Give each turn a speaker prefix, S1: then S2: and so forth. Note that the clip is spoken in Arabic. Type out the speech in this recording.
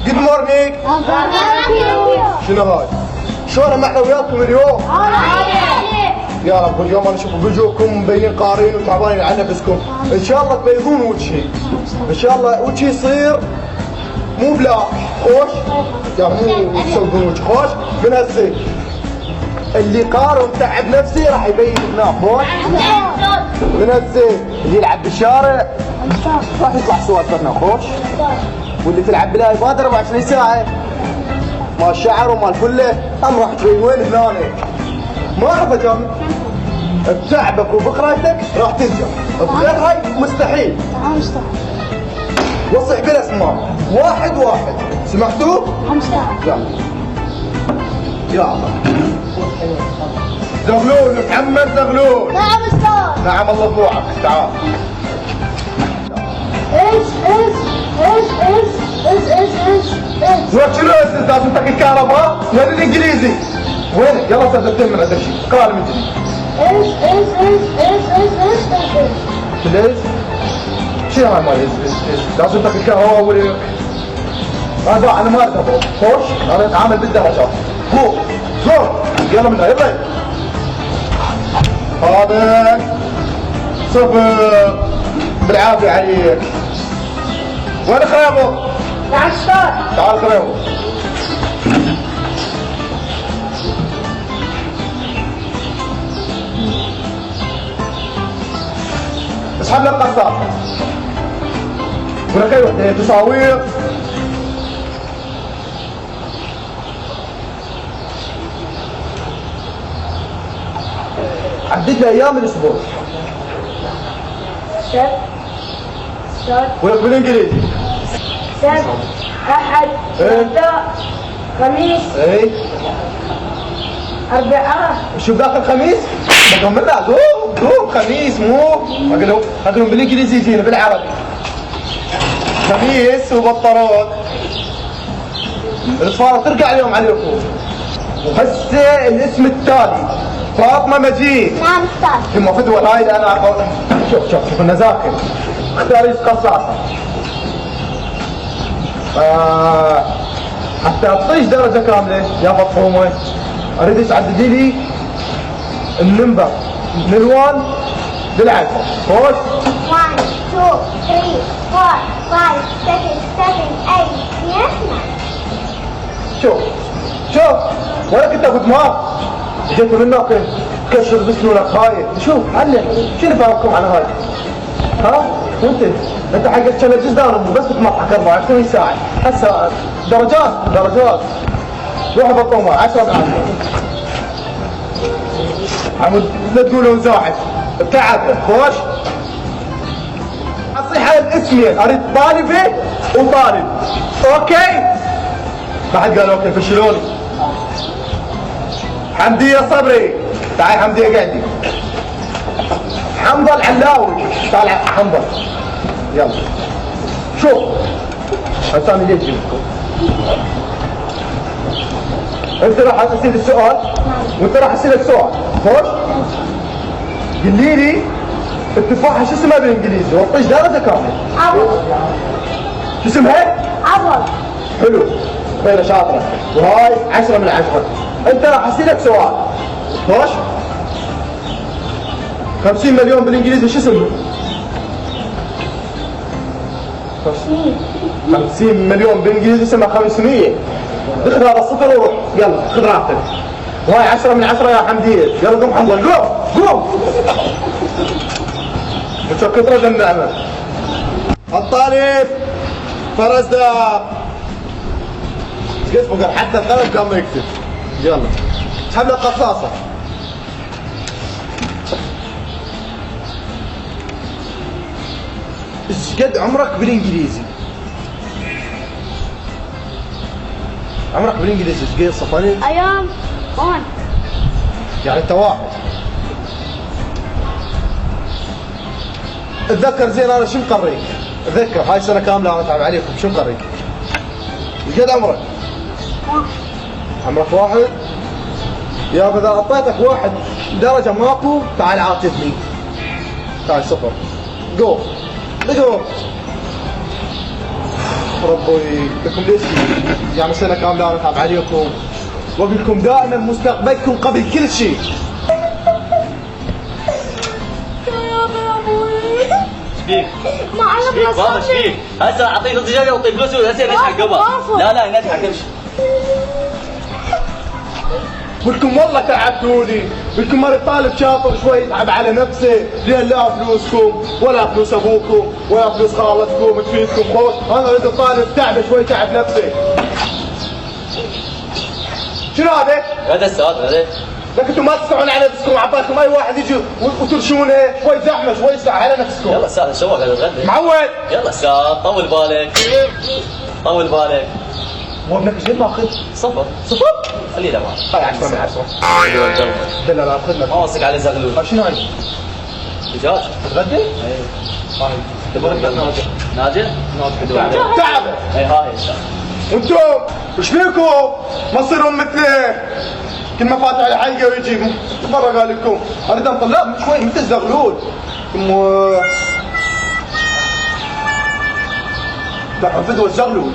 S1: جود مورنينج. شنو هاي؟ شلون احنا وياكم اليوم؟ يا رب اليوم انا اشوف وجوهكم مبينين قارين وتعبانين على نفسكم، ان شاء الله تبيضون وجهي، ان شاء الله وجهي يصير مو بلاك، خوش؟ يا مو تسوون وجه خوش من هالزين. اللي قار ومتعب نفسي راح يبين هناك، خوش؟ من هالزين، اللي يلعب بالشارع راح يطلع سوالفتنا، خوش؟ واللي تلعب بالايباد 24 ساعة مال الشعر ومال كله هم راح تبين وين هنا. ما اعرف اجامل بتعبك وبقرايتك راح تنجح، بغيرها مستحيل. وصح بالاسماء واحد واحد، سمعتوا؟ يلا يا الله. زغلول محمد زغلول.
S2: نعم استاذ.
S1: نعم الله يطوعك، تعال. وين شنو انت انت الكهرباء؟ وين الانجليزي؟ وينك؟ يلا استاذ من هذا الشيء، قال من جديد. ليش؟ شنو هاي مال لازم تاكل الكهرباء ولا هذا انا ما ارتبط، خوش؟ انا اتعامل بالدرجات. فوق فوق يلا من يلا. هذا صفر بالعافيه عليك. وين خيابو؟
S2: نعم استاذ.
S1: تعال خيابو. اسحب لك قصاص. ولك ايوه تصاوير. عدد لي ايام الاسبوع. ولك بالانجليزي.
S2: سبت، احد، ثلاثاء، خميس، اربعاء.
S1: شو ذاك الخميس؟ بكمل لا قوم خميس مو اقولهم بالانجليزي زين بالعربي. خميس وبطارات. الفاره ترجع اليوم عليكم. وهسه الاسم التالي فاطمه مجيد.
S2: نعم استاذ.
S1: ثم فدوى هاي انا شوف النذاكر. اختاري قصاصه. حتى اطيش درجه كامله يا فطومه اريد تعددي لي النمبر من 1 لل10. خوش؟
S2: 1 2 3 4 5 6 7 8 9.
S1: شوف ولا كنت اخذ معك جيت من هناك تكسر بسنونك هاي. شوف علم شنو فاهمكم عن هاي؟ ها؟ انت حق تشالنج داون بس تتمطح 24 ساعه. هسه درجات روح بطومه 10 من 10. عمود لا تقولون زاحف ابتعد. خوش؟ اصيح على الاسمين، اريد طالبه وطالب. اوكي؟ ما حد قال اوكي فشلوني. حمديه صبري. تعال حمديه قعدي. حنظل علاوي. تعال حنظل. يلا شوف هسه انا جيت جبتكم. انت راح اسال السؤال وانت راح اسالك سؤال. خوش؟ قولي لي التفاحه شو اسمها بالانجليزي؟ وطيش درجه كامله.
S2: ابل.
S1: شو اسمها؟
S2: ابل.
S1: حلو خير شاطره. وهاي 10 من 10. انت راح اسالك سؤال. خوش؟ 50 مليون بالانجليزي شو اسمه؟ 50 مليون بالانجليزي اسمها 500. اخذ هذا الصفر وروح يلا خذ راحتك. وهاي 10 من 10 يا حمديه. يلا قوم حمد قوم. متشكر رجل النعمه. الطالب فرزدق. ايش اسمه قال حتى القلم كان ما يكتب. يلا اسحب لك قصاصه. ايش قد عمرك بالانجليزي؟ عمرك بالانجليزي ايش قد صفاني؟
S2: ايام 1.
S1: يعني انت واحد. اتذكر زين انا شو مقريك؟ اتذكر هاي سنه كامله انا اتعب عليكم. شو مقريك؟ ايش قد عمرك؟
S2: 1.
S1: عمرك واحد؟ يا اذا اعطيتك واحد درجه ماكو تعال عاتبني. تعال صفر. جو ربي لكم ليش يعني سنه كامله انا اتعب عليكم واقول لكم دائما مستقبلكم قبل كل شيء.
S3: فيك؟
S2: ما عرفنا
S3: فيك بابا ايش فيك؟ هسه اعطيك الدجاجه واعطيك فلوس هسه نضحك قبل. لا نضحك امشي.
S1: قلتكم والله تعبتوني، قلتكم ماني طالب شاطر شوي يتعب على نفسه، لان لا فلوسكم ولا فلوس ابوكم ولا فلوس خالتكم تفيدكم خوش، انا اريد طالب تعب شوي تعب نفسه. شنو هذا؟
S3: هذا السؤال هذا.
S1: لكن انتم ما تسمعون على نفسكم عبالكم اي واحد يجي وترشونه شوي زحمه شوي ساعه على نفسكم.
S3: يلا استاذ شوق هذا الغد.
S1: معود
S3: يلا استاذ طول بالك. طول بالك.
S1: وابنك ايش قد ماخذ؟
S3: صفر. خليه له معك.
S1: هاي 10 من 10. لا لا خذنا.
S3: ما وصك على زغلول.
S1: شنو هاي؟
S3: دجاج.
S1: تتغدى؟
S3: ايه.
S1: هاي تبغى ناجح.
S3: ناجح؟
S1: تعبه.
S3: اي هاي
S1: انتم ايش فيكم؟ ما تصيرون مثله كل ما فاتح الحلقه ويجي مرة قال لكم اريد اطلع شوي مثل الزغلول دحين فدوى الزغلول